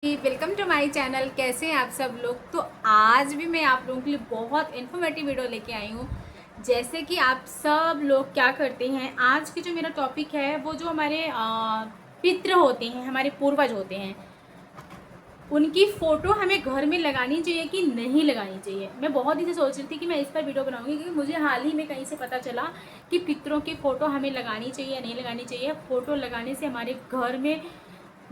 Welcome to my channel. कैसे हैं आप सब लोग। तो आज भी मैं आप लोगों के लिए बहुत इन्फॉर्मेटिव वीडियो लेके आई हूँ। जैसे कि आप सब लोग क्या करते हैं, आज की जो मेरा टॉपिक है वो जो हमारे पितृ होते हैं, हमारे पूर्वज होते हैं, उनकी फ़ोटो हमें घर में लगानी चाहिए कि नहीं लगानी चाहिए। मैं बहुत दिन से सोच रही थी कि मैं इस पर वीडियो बनाऊंगी, क्योंकि मुझे हाल ही में कहीं से पता चला कि पितरों की फ़ोटो हमें लगानी चाहिए या नहीं लगानी चाहिए। फ़ोटो लगाने से हमारे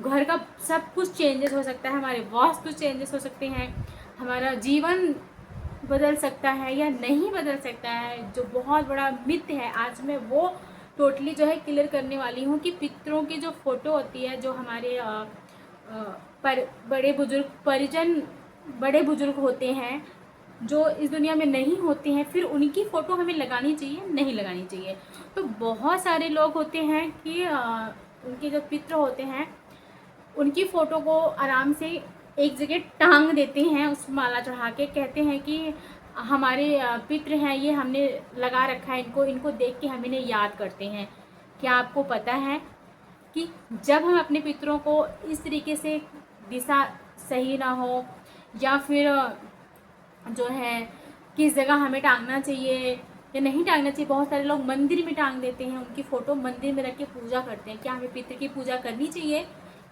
घर का सब कुछ चेंजेस हो सकता है, हमारे वास्तु चेंजेस हो सकते हैं, हमारा जीवन बदल सकता है या नहीं बदल सकता है। जो बहुत बड़ा मिथ है, आज मैं वो टोटली जो है क्लियर करने वाली हूँ कि पितरों की जो फ़ोटो होती है, जो हमारे पर बड़े बुजुर्ग परिजन बड़े बुजुर्ग होते हैं जो इस दुनिया में नहीं होते हैं, फिर उनकी फ़ोटो हमें लगानी चाहिए नहीं लगानी चाहिए। तो बहुत सारे लोग होते हैं कि उनके जो पितृ होते हैं उनकी फ़ोटो को आराम से एक जगह टांग देते हैं, उस माला चढ़ा के कहते हैं कि हमारे पितृ हैं, ये हमने लगा रखा है, इनको इनको देख के हम इन्हें याद करते हैं। क्या आपको पता है कि जब हम अपने पितरों को इस तरीके से दिशा सही ना हो या फिर जो है किस जगह हमें टांगना चाहिए या नहीं टांगना चाहिए। बहुत सारे लोग मंदिर में टांग देते हैं, उनकी फ़ोटो मंदिर में रख के पूजा करते हैं। क्या हमें पितृ की पूजा करनी चाहिए,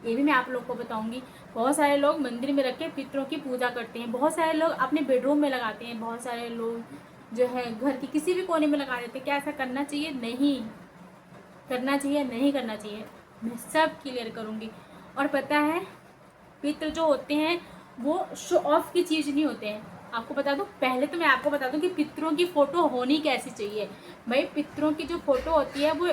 ये भी मैं आप लोग को बताऊंगी। बहुत सारे लोग मंदिर में रख के पितरों की पूजा करते हैं, बहुत सारे लोग अपने बेडरूम में लगाते हैं, बहुत सारे लोग जो है घर की किसी भी कोने में लगा देते हैं। क्या ऐसा करना चाहिए, नहीं करना चाहिए, नहीं करना चाहिए, मैं सब क्लियर करूँगी। और पता है, पितृ जो होते हैं वो शो ऑफ की चीज़ नहीं होते हैं। आपको बता दूं, पहले तो मैं आपको बता दूं कि पितरों की फ़ोटो होनी कैसी चाहिए। भाई, पितरों की जो फ़ोटो होती है वो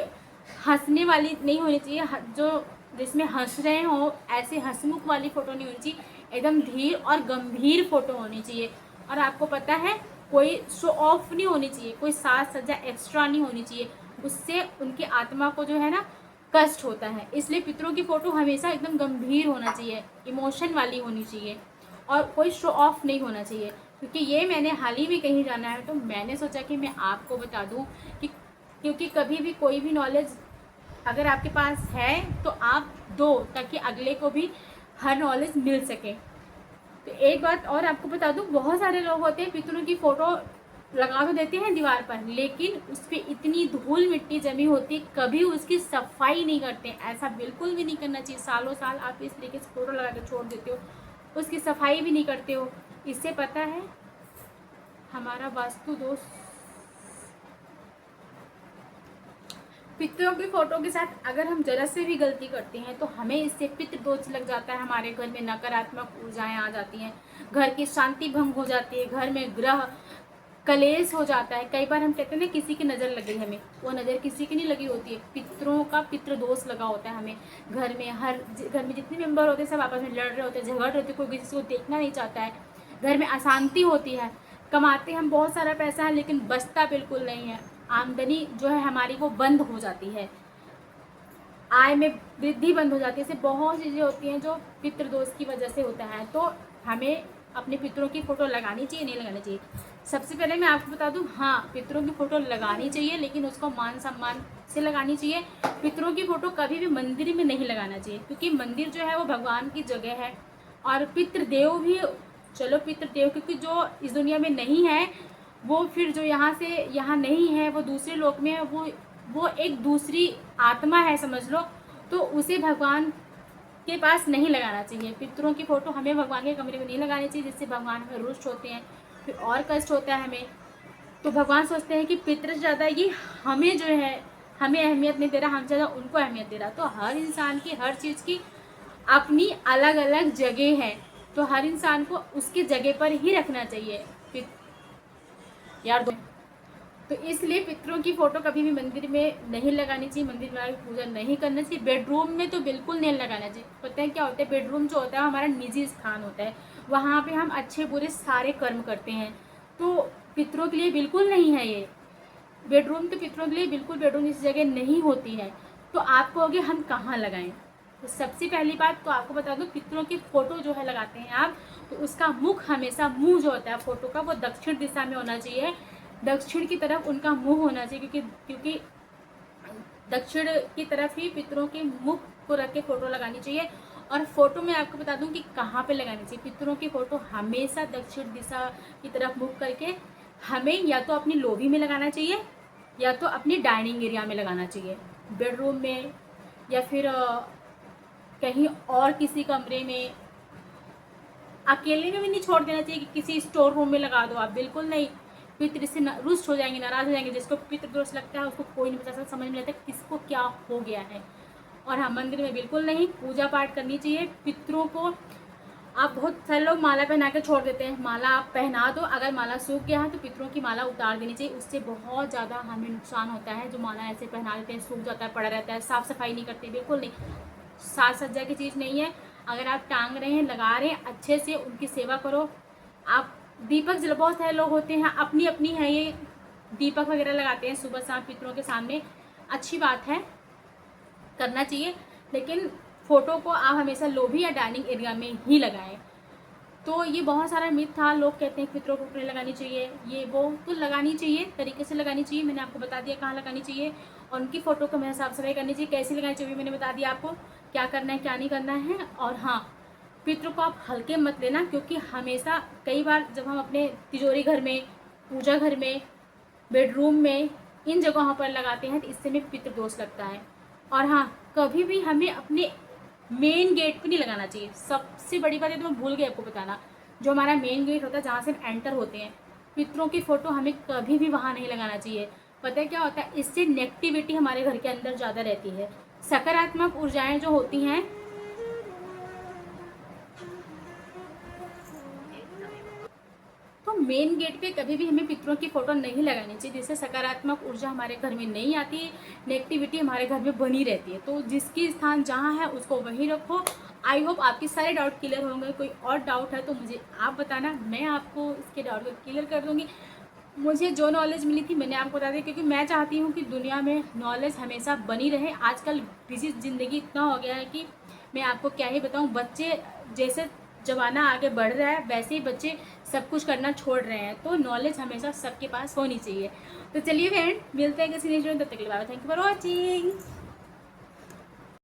हंसने वाली नहीं होनी चाहिए, जो जिसमें हंस रहे हो ऐसे हंसमुख वाली फ़ोटो नहीं होनी चाहिए, एकदम धीर और गंभीर फ़ोटो होनी चाहिए। और आपको पता है, कोई शो ऑफ नहीं होनी चाहिए, कोई साज सज्जा एक्स्ट्रा नहीं होनी चाहिए, उससे उनकी आत्मा को जो है ना कष्ट होता है। इसलिए पितरों की फ़ोटो हमेशा एकदम गंभीर होना चाहिए, इमोशन वाली होनी चाहिए, और कोई शो ऑफ नहीं होना चाहिए। क्योंकि ये मैंने हाल ही में कहीं जाना है, तो मैंने सोचा कि मैं आपको बता दूं कि क्योंकि कभी भी कोई भी नॉलेज अगर आपके पास है तो आप दो, ताकि अगले को भी हर नॉलेज मिल सके। तो एक बात और आपको बता दूं, बहुत सारे लोग होते हैं पितरों की फ़ोटो लगा तो देते हैं दीवार पर, लेकिन उस पर इतनी धूल मिट्टी जमी होती है, कभी उसकी सफाई नहीं करते। ऐसा बिल्कुल भी नहीं करना चाहिए। सालों साल आप इस तरीके से फ़ोटो लगा के छोड़ देते हो, उसकी सफाई भी नहीं करते हो। इससे पता है हमारा वास्तु दोष। पितरों की फ़ोटो के साथ अगर हम जरा से भी गलती करते हैं तो हमें इससे पितृ दोष लग जाता है, हमारे घर में नकारात्मक ऊर्जाएं आ जाती हैं, घर की शांति भंग हो जाती है, घर में ग्रह कलेश हो जाता है। कई बार हम कहते हैं ना, किसी की नज़र लग गई, हमें वो नज़र किसी की नहीं लगी होती है, पितरों का पितृ दोष लगा होता है हमें। घर में घर में जितने मेंबर होते हैं सब आपस में लड़ रहे होते हैं, झगड़ रहे होते हैं, कोई किसी को देखना नहीं चाहता है, घर में अशांति होती है। कमाते हम बहुत सारा पैसा है लेकिन बचता बिल्कुल नहीं है, आमदनी जो है हमारी वो बंद हो जाती है, आय में वृद्धि बंद हो जाती है। ऐसे बहुत चीज़ें होती हैं जो पितृ दोष की वजह से होता है। तो हमें अपने पितरों की फ़ोटो लगानी चाहिए, नहीं लगानी चाहिए। सबसे पहले मैं आपको बता दूं, हाँ, पितरों की फ़ोटो लगानी चाहिए, लेकिन उसको मान सम्मान से लगानी चाहिए। पितरों की फ़ोटो कभी भी मंदिर में नहीं लगाना चाहिए, क्योंकि मंदिर जो है वो भगवान की जगह है। और पितृदेव भी, चलो पितृदेव, क्योंकि जो इस दुनिया में नहीं है वो फिर जो यहाँ से यहाँ नहीं है, वो दूसरे लोक में है, वो एक दूसरी आत्मा है समझ लो। तो उसे भगवान के पास नहीं लगाना चाहिए। पितरों की फ़ोटो हमें भगवान के कमरे में नहीं लगानी चाहिए, जिससे भगवान हमें रुष्ट होते हैं, फिर और कष्ट होता है हमें। तो भगवान सोचते हैं कि पितृ से ज़्यादा ये हमें जो है, हमें अहमियत नहीं दे रहा, हम ज़्यादा उनको अहमियत दे रहा। तो हर इंसान की हर चीज़ की अपनी अलग अलग जगह है, तो हर इंसान को उसकी जगह पर ही रखना चाहिए। यार तो इसलिए पितरों की फ़ोटो कभी भी मंदिर में नहीं लगानी चाहिए, मंदिर में आकर पूजा नहीं करना चाहिए। बेडरूम में तो बिल्कुल नहीं लगाना चाहिए। पता है क्या होता है, बेडरूम जो होता है हमारा निजी स्थान होता है, वहाँ पे हम अच्छे बुरे सारे कर्म करते हैं। तो पितरों के लिए बिल्कुल नहीं है ये बेडरूम, तो पितरों के लिए बिल्कुल बेडरूम इस जगह नहीं होती है। तो आप कहोगे हम कहाँ लगाएं। तो सबसे पहली बात तो आपको बता दूं, पितरों की फ़ोटो जो है लगाते हैं आप, तो उसका मुख हमेशा, मुंह जो होता है फ़ोटो का, वो दक्षिण दिशा में होना चाहिए। दक्षिण की तरफ उनका मुंह होना चाहिए, क्योंकि दक्षिण की तरफ ही पितरों के मुख को रख के फ़ोटो लगानी चाहिए। और फ़ोटो मैं आपको बता दूं कि कहाँ पे लगानी चाहिए। पितरों की फ़ोटो हमेशा दक्षिण दिशा की तरफ मुख करके हमें या तो अपनी लोबी में लगाना चाहिए या तो अपनी डाइनिंग एरिया में लगाना चाहिए, बेडरूम में या फिर कहीं और किसी कमरे में। अकेले में भी नहीं छोड़ देना चाहिए कि किसी स्टोर रूम में लगा दो आप, बिल्कुल नहीं। पितृ से रुष्ट हो जाएंगे, नाराज हो जाएंगे। जिसको पितृदोष लगता है उसको कोई नहीं बता सकता, समझ में नहीं आता किसको क्या हो गया है। और हाँ, मंदिर में बिल्कुल नहीं, पूजा पाठ करनी चाहिए। पितरों को आप बहुत सारे लोग माला पहना के छोड़ देते हैं, माला आप पहना दो। अगर माला सूख गया है तो पितरों की माला उतार देनी चाहिए, उससे बहुत ज़्यादा हमें नुकसान होता है। जो माला ऐसे पहना देते हैं, सूख जाता है, पड़ा रहता है, साफ़ सफाई नहीं करते, बिल्कुल नहीं। साज सज्जा की चीज़ नहीं है। अगर आप टांग रहे हैं, लगा रहे हैं, अच्छे से उनकी सेवा करो। आप दीपक जल, बहुत सारे लोग होते हैं अपनी अपनी है ये दीपक वगैरह लगाते हैं सुबह शाम पितरों के सामने, अच्छी बात है, करना चाहिए। लेकिन फ़ोटो को आप हमेशा लोबी या डाइनिंग एरिया में ही लगाएं। तो ये बहुत सारा मिथ था। लोग कहते हैं पितरों को नहीं लगानी चाहिए, ये वो, तो लगानी चाहिए, तरीके से लगानी चाहिए। मैंने आपको बता दिया कहाँ लगानी चाहिए, और उनकी फ़ोटो को हमें साफ सफाई करनी चाहिए। कैसे लगानी चाहिए मैंने बता दिया आपको, क्या करना है क्या नहीं करना है। और हाँ, पितरों को आप हल्के मत लेना, क्योंकि हमेशा कई बार जब हम अपने तिजोरी घर में, पूजा घर में, बेडरूम में, इन जगहों पर लगाते हैं तो इससे में पितृदोष लगता है। और हाँ, कभी भी हमें अपने मेन गेट पे नहीं लगाना चाहिए। सबसे बड़ी बात है तो मैं भूल गई आपको बताना, जो हमारा मेन गेट होता है जहाँ से हम एंटर होते हैं, पितरों की फ़ोटो हमें कभी भी वहाँ नहीं लगाना चाहिए। पता है क्या होता है, इससे नेगेटिविटी हमारे घर के अंदर ज़्यादा रहती है। सकारात्मक ऊर्जाएं जो होती हैं तो मेन गेट पे कभी भी हमें पितरों की फ़ोटो नहीं लगानी चाहिए, जिससे सकारात्मक ऊर्जा हमारे घर में नहीं आती, नेगेटिविटी हमारे घर में बनी रहती है। तो जिसकी स्थान जहाँ है उसको वहीं रखो। आई होप आपके सारे डाउट क्लियर होंगे। कोई और डाउट है तो मुझे आप बताना, मैं आपको इसके डाउट को क्लियर कर दूँगी। मुझे जो नॉलेज मिली थी मैंने आपको बता दी, क्योंकि मैं चाहती हूँ कि दुनिया में नॉलेज हमेशा बनी रहे। आजकल बिजी ज़िंदगी इतना हो गया है कि मैं आपको क्या ही बताऊँ। बच्चे जैसे ज़माना आगे बढ़ रहा है वैसे ही बच्चे सब कुछ करना छोड़ रहे हैं, तो नॉलेज हमेशा सबके पास होनी चाहिए। तो चलिए फ्रेंड, मिलते हैं किसी नेक्स्ट वीडियो में, तब तक के लिए bye, thank you for watching.